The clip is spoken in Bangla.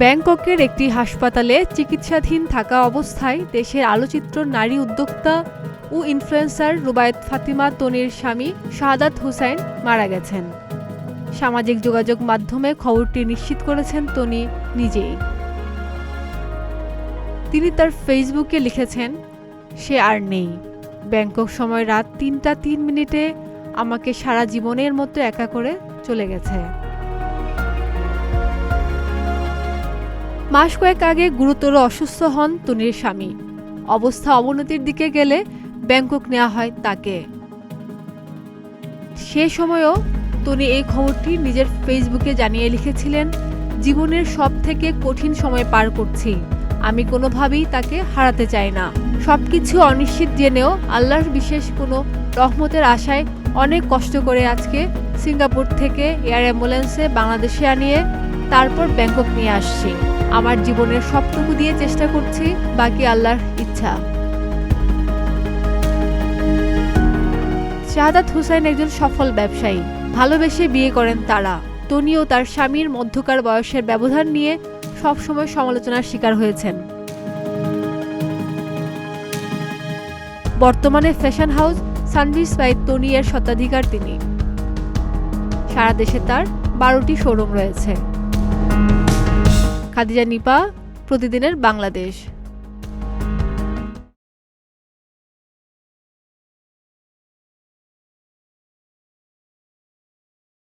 ব্যাংককের একটি হাসপাতালে চিকিৎসাধীন থাকা অবস্থায় দেশের আলোচিত নারী উদ্যোক্তা ও ইনফ্লুয়েন্সার রুবায়েত ফাতিমা তনির স্বামী শাহাদাত হুসাইন মারা গেছেন। সামাজিক যোগাযোগ মাধ্যমে খবরটি নিশ্চিত করেছেন তনি নিজেই। তিনি তার ফেসবুকে লিখেছেন, সে আর নেই। ব্যাংকক সময় রাত ৩টা ৩ মিনিটে আমাকে সারা জীবনের মতো একা করে চলে গেছে। মাস কয়েক আগে গুরুতর অসুস্থ হন তনির স্বামী। অবস্থা অবনতির দিকে গেলে ব্যাংকক নেওয়া হয় তাকে। সে সময়ও তনি এই খবরটি নিজের ফেসবুকে জানিয়ে লিখেছিলেন, জীবনের সব থেকে কঠিন সময় পার করছি, আমি কোনোভাবেই তাকে হারাতে চাই না। সবকিছু অনিশ্চিত জেনেও আল্লাহর বিশেষ কোনো রহমতের আশায় অনেক কষ্ট করে আজকে সিঙ্গাপুর থেকে এয়ার অ্যাম্বুলেন্সে বাংলাদেশে আনিয়ে তারপর ব্যাংকক নিয়ে আসছি। আমার জীবনের সবটুকু দিয়ে চেষ্টা করছি, বাকি আল্লাহর ইচ্ছা। শাহাদাত হুসাইন একজন সফল ব্যবসায়ী। ভালোবেসে বিয়ে করেন তারা। তনি ও তার স্বামীর মধ্যকার বয়সের ব্যবধান নিয়ে সবসময় সমালোচনার শিকার হয়েছেন। বর্তমানে fashion house Sanvees by Toni এর স্বত্বাধিকার তিনি। সারা দেশে তার 12টি শোরুম রয়েছে। খাদিজা নিপা, প্রতিদিনের বাংলাদেশ।